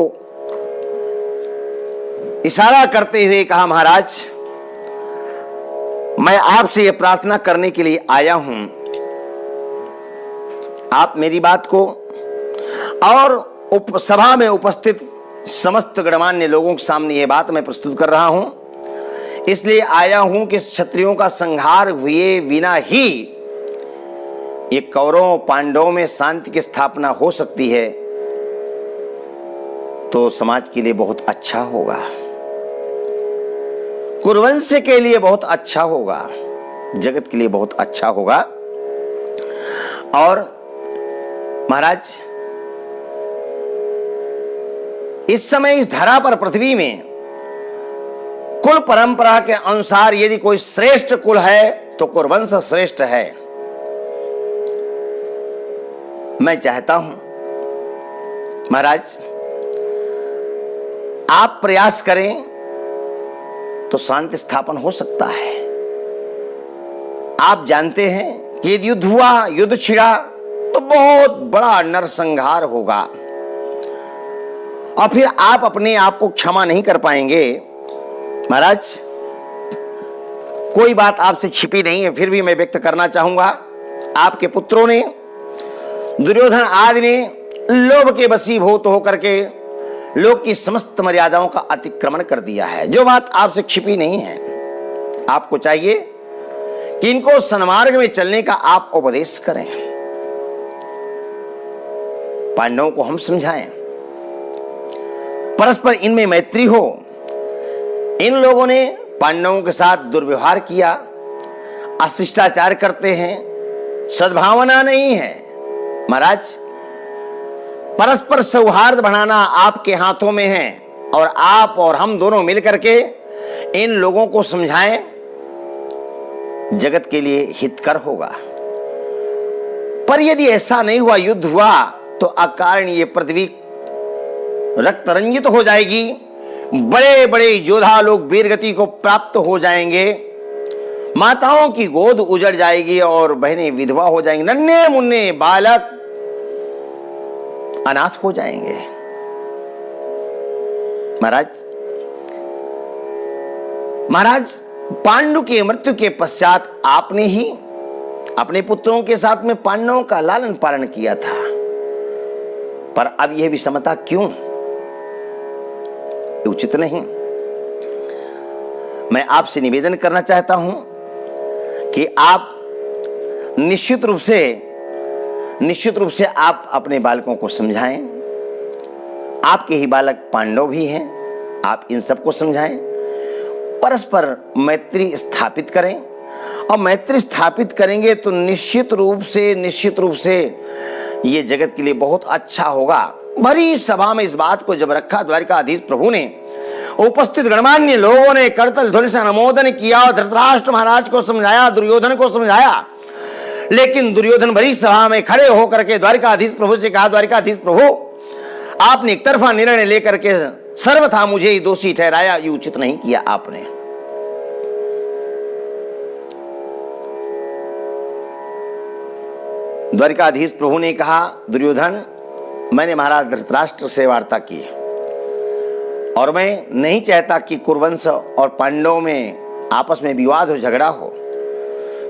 इशारा करते हुए कहा, महाराज मैं आपसे यह प्रार्थना करने के लिए आया हूं, आप मेरी बात को और सभा में उपस्थित समस्त गणमान्य लोगों के सामने यह बात मैं प्रस्तुत कर रहा हूं, इसलिए आया हूं कि क्षत्रियों का संहार हुए बिना ही ये कौरवों पांडवों में शांति की स्थापना हो सकती है, तो समाज के लिए बहुत अच्छा होगा, कुरुवंश के लिए बहुत अच्छा होगा, जगत के लिए बहुत अच्छा होगा। और महाराज, इस समय इस धरा पर पृथ्वी में कुल परंपरा के अनुसार यदि कोई श्रेष्ठ कुल है तो कुरुवंश श्रेष्ठ है। मैं चाहता हूं महाराज, आप प्रयास करें तो शांति स्थापन हो सकता है। आप जानते हैं कि यदि युद्ध हुआ, युद्ध छिड़ा तो बहुत बड़ा नरसंहार होगा और फिर आप अपने आप को क्षमा नहीं कर पाएंगे। महाराज, कोई बात आपसे छिपी नहीं है, फिर भी मैं व्यक्त करना चाहूंगा। आपके पुत्रों ने, दुर्योधन आदि ने लोभ के वशीभूत होकर के लोक की समस्त मर्यादाओं का अतिक्रमण कर दिया है। जो बात आपसे छिपी नहीं है, आपको चाहिए कि इनको सन्मार्ग में चलने का आप उपदेश करें, पांडवों को हम समझाएं, परस्पर इनमें मैत्री हो। इन लोगों ने पांडवों के साथ दुर्व्यवहार किया, अशिष्टाचार करते हैं, सद्भावना नहीं है। महाराज, परस्पर सौहार्द बढ़ाना आपके हाथों में है और आप और हम दोनों मिलकर के इन लोगों को समझाएं, जगत के लिए हितकर होगा। पर यदि ऐसा नहीं हुआ, युद्ध हुआ, तो अकारण ये पृथ्वी रक्त रंजित हो जाएगी, बड़े बड़े योद्धा लोग वीरगति को प्राप्त हो जाएंगे, माताओं की गोद उजड़ जाएगी और बहनें विधवा हो जाएंगी, नन्हे मुन्ने बालक अनाथ हो जाएंगे। महाराज, पांडु की मृत्यु के पश्चात आपने ही अपने पुत्रों के साथ में पांडवों का लालन पालन किया था, पर अब यह विषमता क्यों? उचित नहीं। मैं आपसे निवेदन करना चाहता हूं कि आप निश्चित रूप से आप अपने बालकों को समझाएं। आपके ही बालक पांडव भी हैं, आप इन सबको समझाएं, परस्पर मैत्री स्थापित करें। और मैत्री स्थापित करेंगे तो निश्चित रूप से ये जगत के लिए बहुत अच्छा होगा। भरी सभा में इस बात को जब रखा, द्वारिकाधीश प्रभु ने, उपस्थित गणमान्य लोगों ने करतल ध्वनि से अनुमोदन किया और धृतराष्ट्र महाराज को समझाया, दुर्योधन को समझाया। लेकिन दुर्योधन भरी सभा में खड़े होकर के द्वारिकाधीश प्रभु से कहा, द्वारिकाधीश प्रभु, आपने एक तरफा निर्णय लेकर के सर्वथा मुझे ही दोषी ठहराया, ये उचित नहीं किया आपने। द्वारिकाधीश प्रभु ने कहा, दुर्योधन, मैंने महाराज धृतराष्ट्र से वार्ता की और मैं नहीं चाहता कि कुरुवंश और पांडवों में आपस में विवाद हो, झगड़ा हो।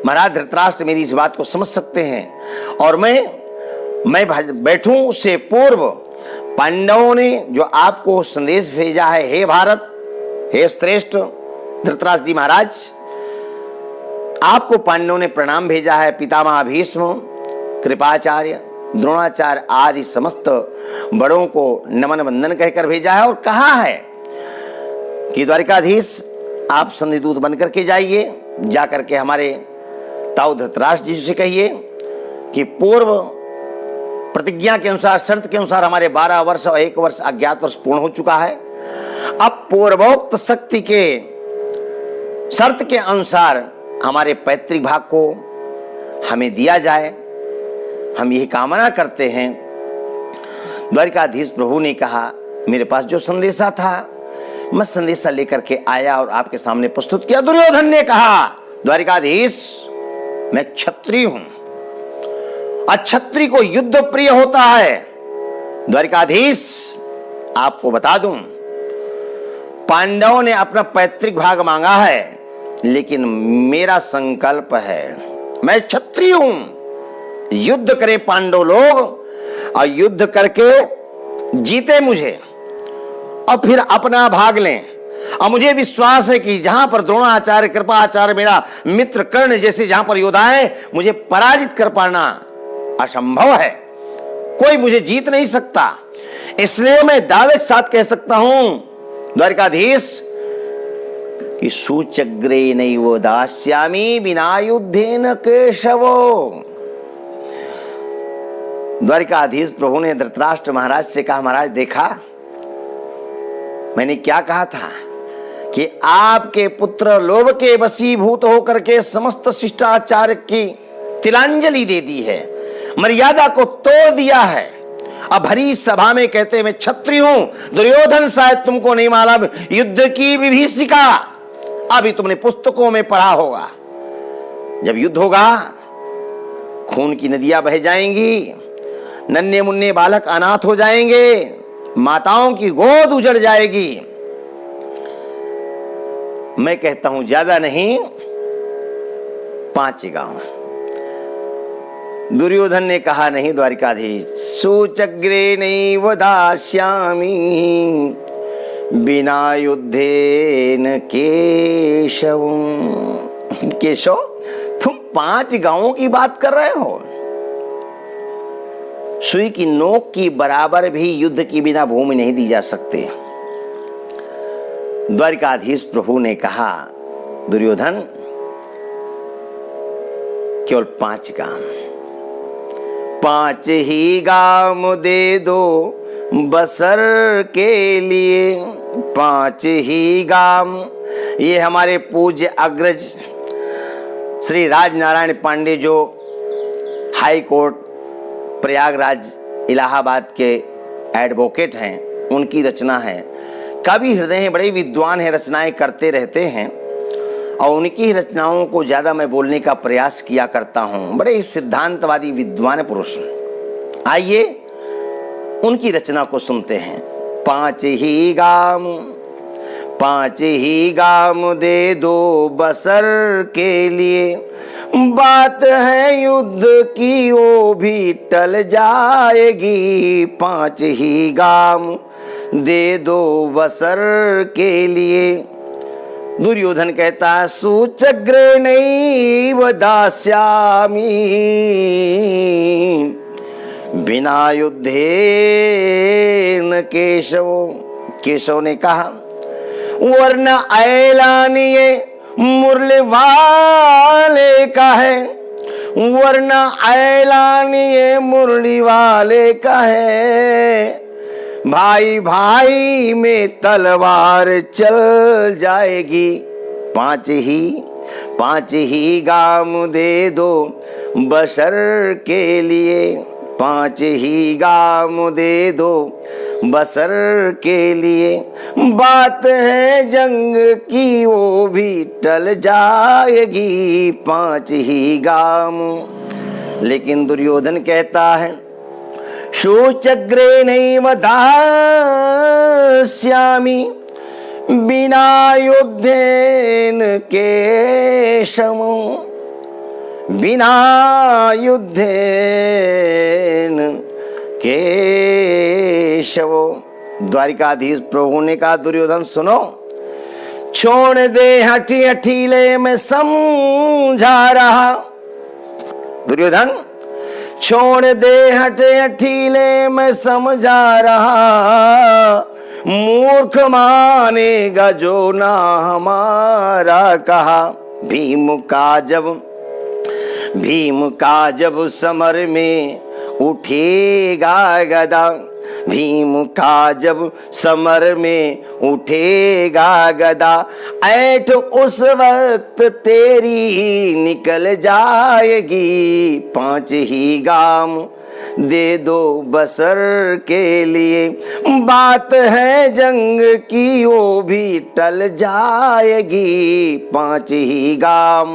महाराज धृतराष्ट्र मेरी इस बात को समझ सकते हैं और मैं बैठूं उससे पूर्व पांडवों ने जो आपको संदेश भेजा है, हे भारत, हे श्रेष्ठ धृतराष्ट्र जी महाराज, आपको पांडवों ने प्रणाम भेजा है। पितामह भीष्म, कृपाचार्य, द्रोणाचार्य आदि समस्त बड़ों को नमन वंदन कहकर भेजा है और कहा है कि द्वारिकाधीश आप संधिदूत बनकर के जाइए, जाकर के हमारे ताऊ धृतराष्ट्र जी से कहिए कि पूर्व प्रतिज्ञा के अनुसार, शर्त के अनुसार हमारे 12 वर्ष और 1 वर्ष अज्ञात वर्ष पूर्ण हो चुका है। अब पूर्वोक्त शक्ति के शर्त के अनुसार हमारे पैतृक भाग को हमें दिया जाए, हम यही कामना करते हैं। द्वारिकाधीश प्रभु ने कहा, मेरे पास जो संदेशा था मैं संदेशा लेकर के आया और आपके सामने प्रस्तुत किया। दुर्योधन ने कहा, द्वारिकाधीश मैं क्षत्रिय हूं, अक्षत्रिय को युद्ध प्रिय होता है। द्वारिकाधीश आपको बता दूं, पांडवों ने अपना पैतृक भाग मांगा है, लेकिन मेरा संकल्प है, मैं क्षत्रिय हूं, युद्ध करे पांडव लोग और युद्ध करके जीते मुझे और फिर अपना भाग लें। और मुझे विश्वास है कि जहां पर द्रोणाचार्य, कृपाचार्य, मेरा मित्र कर्ण जैसे जहां पर योद्धाएं, मुझे पराजित कर पाना असंभव है, कोई मुझे जीत नहीं सकता। इसलिए मैं दावे के साथ कह सकता हूं द्वारिकाधीश कि सूचग्रे नैव दास्यामि बिना युद्धेन केशवो। द्वारिकाधीश प्रभु ने धृतराष्ट्र महाराज से कहा, महाराज देखा मैंने क्या कहा था कि आपके पुत्र लोभ के वशीभूत होकर के समस्त शिष्टाचार की तिलांजलि दे दी है, मर्यादा को तोड़ दिया है। अब भरी सभा में कहते मैं क्षत्रिय हूं। दुर्योधन शायद तुमको नहीं मालूम, युद्ध की विभीषिका अभी तुमने पुस्तकों में पढ़ा होगा। जब युद्ध होगा खून की नदियां बह जाएंगी, नन्हे मुन्ने बालक अनाथ हो जाएंगे, माताओं की गोद उजड़ जाएगी। मैं कहता हूं ज्यादा नहीं, 5 गांव। दुर्योधन ने कहा, नहीं द्वारिकाधीश, सूचग्रे नैव दास्यामि बिना युद्धेन केशव। केशव, तुम 5 गांवों की बात कर रहे हो? सुई की नोक की बराबर भी युद्ध की बिना भूमि नहीं दी जा सकती। द्वारिकाधीश प्रभु ने कहा, दुर्योधन केवल 5 गांव, 5 ही गांव दे दो बसर के लिए, 5 ही गांव। ये हमारे पूज्य अग्रज श्री राजनारायण पांडे जो हाई कोर्ट प्रयागराज इलाहाबाद के एडवोकेट हैं, उनकी रचना है। कवि हृदय हैं, बड़े विद्वान हैं, रचनाएं करते रहते हैं और उनकी ही रचनाओं को ज्यादा मैं बोलने का प्रयास किया करता हूं। बड़े सिद्धांतवादी विद्वान पुरुष। आइए उनकी रचना को सुनते हैं। 5 ही गाम, 5 ही गाम दे दो बसर के लिए, बात है युद्ध की वो भी टल जाएगी। 5 ही गाम दे दो बसर के लिए। दुर्योधन कहता है, सूचग्रे नैव दास्यामि बिना युद्धेन केशव। केशव ने कहा, वरना ऐलानिए मुरली वाले का है, वरना ऐलानिए मुरली वाले का है। भाई भाई में तलवार चल जाएगी। 5 ही गाम दे दो बसर के लिए, 5 ही गाम दे दो बसर के लिए। बात है जंग की वो भी टल जाएगी। 5 ही गाम। लेकिन दुर्योधन कहता है, शोचग्रे नैव दास्यामि बिना युद्धेन केशव, बिना युद्धेन केशव। द्वारिकाधीश प्रभु ने कहा, दुर्योधन सुनो, छोड़ दे हठी हठीले में समझा रहा। दुर्योधन, छोड़ दे हठे हठीले में समझा रहा, मूर्ख मानेगा जो ना हमारा कहा। भीम का जब समर में उठेगा गदा, भीम का जब समर में उठेगा गदा, ऐठ उस वक्त तेरी निकल जाएगी। 5 ही गाम दे दो बसर के लिए, बात है जंग की वो भी टल जाएगी। 5 ही गाम।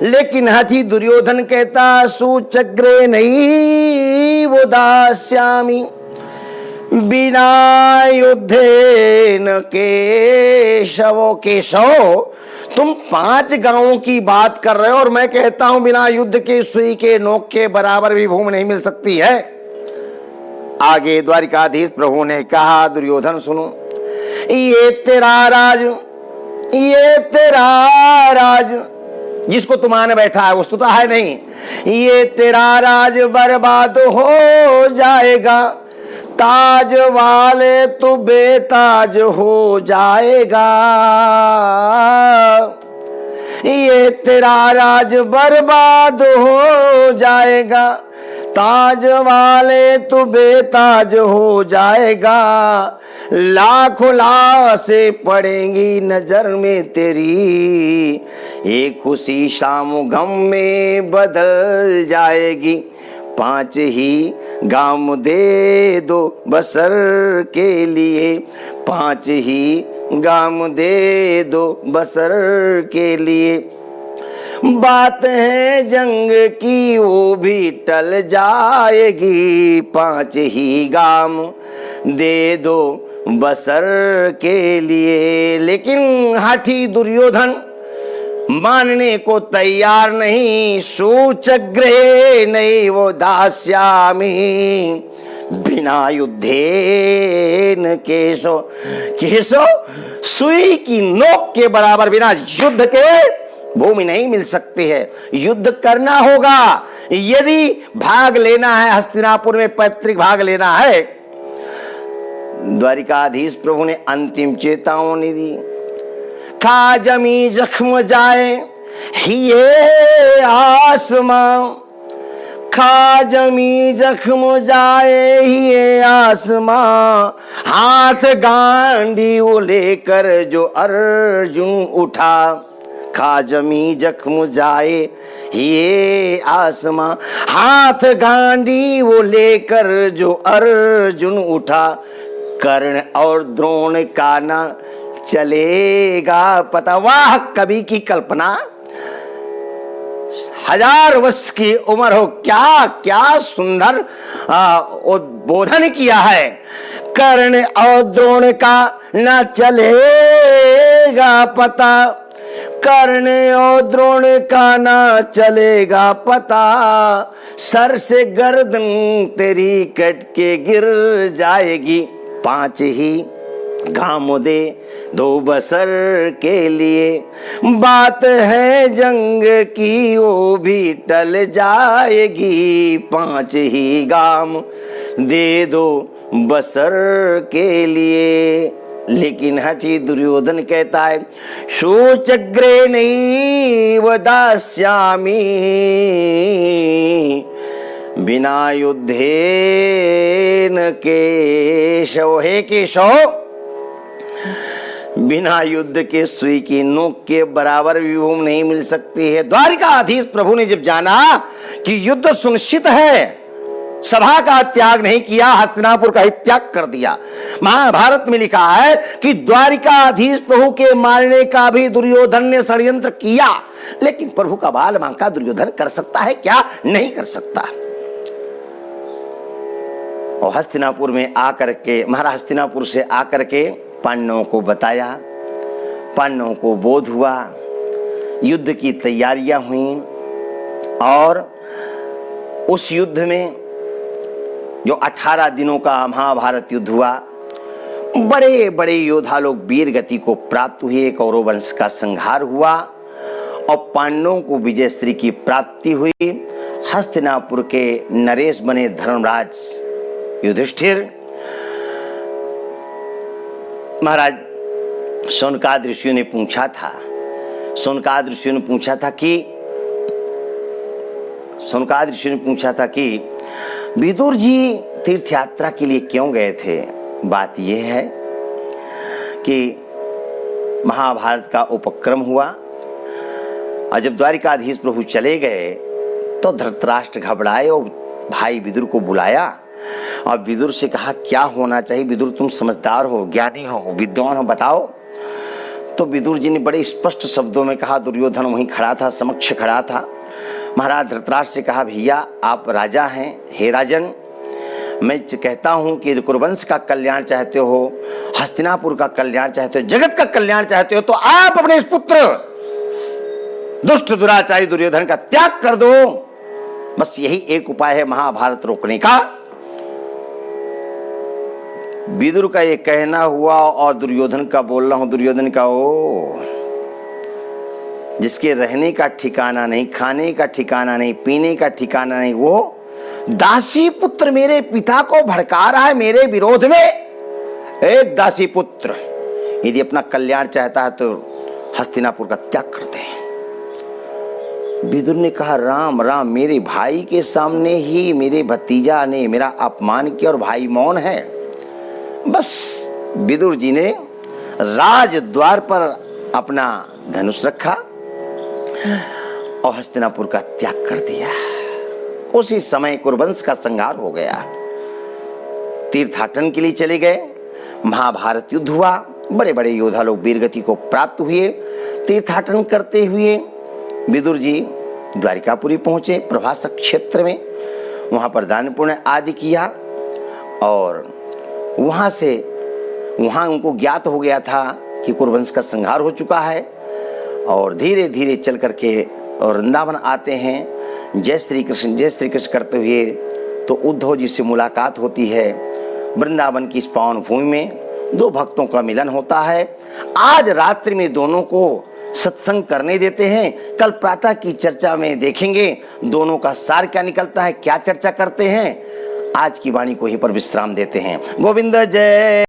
लेकिन हाथी दुर्योधन कहता, सूचग्रे नहीं वो दास्यामी, बिना युद्धेन केशवो। केशव, तुम 5 गांवों की बात कर रहे हो और मैं कहता हूं बिना युद्ध के सुई के नोक के बराबर भी भूमि नहीं मिल सकती है। आगे द्वारिकाधीश प्रभु ने कहा, दुर्योधन सुनो, ये तेरा राज जिसको तुम आने बैठा है वस्तुतः है नहीं, ये तेरा राज बर्बाद हो जाएगा, ताज वाले तो बेताज हो जाएगा। ये तेरा राज बर्बाद हो जाएगा, ताज वाले तो बेताज हो जाएगा। लाखों लाशें पड़ेंगी नजर में तेरी, एक खुशी शाम गम में बदल जाएगी। 5 ही गाम दे दो बसर के लिए, 5 ही गाम दे दो बसर के लिए, बात है जंग की वो भी टल जाएगी। 5 ही गाम दे दो बसर के लिए। लेकिन हाथी दुर्योधन मानने को तैयार नहीं। सूचग्रे नहीं वो दास्यामी, बिना युद्धेन केशव, सुई की नोक के बराबर बिना युद्ध के भूमि नहीं मिल सकती है। युद्ध करना होगा यदि भाग लेना है, हस्तिनापुर में पैतृक भाग लेना है। द्वारिकाधीश प्रभु ने अंतिम चेतावनी दी, खा जमी जख्म जाए ये आसमां, खा जमी जख्म जाए ये आसमां, हाथ गांडी वो लेकर जो अर्जुन उठा। खा जमी जख्म जाए ये आसमां, हाथ गांडी वो लेकर जो अर्जुन उठा। कर्ण और द्रोण का ना चलेगा पता। वाह कवि की कल्पना, 1000 वर्ष की उम्र हो, क्या क्या सुंदर उद्बोधन किया है। कर्ण और द्रोण का ना चलेगा पता, कर्ण और द्रोण का ना चलेगा पता, सर से गर्दन तेरी कट के गिर जाएगी। 5 ही घाम दे दो बसर के लिए, बात है जंग की वो भी टल जाएगी। 5 ही गाम दे दो बसर के लिए। लेकिन हठी दुर्योधन कहता है, शोचग्रे नहीं वदास्यामी, बिना युद्धेन केशव। हे केशव, बिना युद्ध के सुई की नोक के बराबर भी भूमि नहीं मिल सकती है। द्वारिकाधीश प्रभु ने जब जाना कि युद्ध सुनिश्चित है, सभा का त्याग नहीं किया, हस्तिनापुर का ही त्याग कर दिया। महाभारत में लिखा है कि द्वारिकाधीश प्रभु के मारने का भी दुर्योधन ने षड्यंत्र किया, लेकिन प्रभु का बाल बांका दुर्योधन कर सकता है क्या? नहीं कर सकता। और हस्तिनापुर में आकर के, महाराज हस्तिनापुर से आकर के पांडवों को बताया, पांडवों को बोध हुआ, युद्ध की तैयारियां हुई। और उस युद्ध में जो 18 दिनों का महाभारत युद्ध हुआ, बड़े बड़े योद्धा लोग वीर गति को प्राप्त हुए, कौरव वंश का संहार हुआ और पांडवों को विजयश्री की प्राप्ति हुई। हस्तिनापुर के नरेश बने धर्मराज युधिष्ठिर। महाराज शौनकादि ऋषियों ने पूछा था, शौनकादि ऋषियों ने पूछा था कि विदुर जी तीर्थ यात्रा के लिए क्यों गए थे। बात यह है कि महाभारत का उपक्रम हुआ और जब द्वारिकाधीश प्रभु चले गए तो धृतराष्ट्र घबराए और भाई विदुर को बुलाया और विदुर से कहा क्या होना चाहिए। विदुर तुम समझदार हो, ज्ञानी हो, विद्वान हो, बताओ। तो विदुर जी ने बड़े स्पष्ट शब्दों में कहा। दुर्योधन वहीं खड़ा था, समक्ष खड़ा था। महाराज धृतराष्ट्र से कहा भैया आप राजा हैं, हे राजन मैं कहता हूं कि कुरुवंश का कल्याण चाहते हो, हस्तिनापुर का कल्याण चाहते हो, जगत का कल्याण चाहते हो तो आप अपने इस पुत्र दुष्ट दुराचारी दुर्योधन का त्याग कर दो। बस यही एक उपाय है महाभारत रोकने का। विदुर का ये कहना हुआ और दुर्योधन का बोल रहा हूं। दुर्योधन का ओ जिसके रहने का ठिकाना नहीं, खाने का ठिकाना नहीं, पीने का ठिकाना नहीं, वो दासी पुत्र मेरे पिता को भड़का रहा है मेरे विरोध में। एक दासी पुत्र यदि अपना कल्याण चाहता है तो हस्तिनापुर का त्याग करते हैं। विदुर ने कहा राम राम, मेरे भाई के सामने ही मेरे भतीजा ने मेरा अपमान किया और भाई मौन है। बस विदुर जी ने राज द्वार पर अपना धनुष रखा और हस्तिनापुर का त्याग कर दिया। उसी समय कुरुवंश का संहार हो गया। तीर्थाटन के लिए चले गए। महाभारत युद्ध हुआ। बड़े बड़े योद्धा लोग वीरगति को प्राप्त हुए। तीर्थाटन करते हुए विदुर जी द्वारिकापुरी पहुंचे, प्रभास क्षेत्र में। वहां पर दान पुण्य आदि किया और वहां उनको ज्ञात हो गया था कि कुरुवंश का संहार हो चुका है। और धीरे धीरे चल करके और वृंदावन आते हैं। जय श्री कृष्ण करते हुए तो उद्धव जी से मुलाकात होती है। वृंदावन की इस पावन भूमि में दो भक्तों का मिलन होता है। आज रात्रि में दोनों को सत्संग करने देते हैं। कल प्रातः की चर्चा में देखेंगे दोनों का सार क्या निकलता है, क्या चर्चा करते हैं। आज की वाणी को ही पर विश्राम देते हैं। गोविंद जय।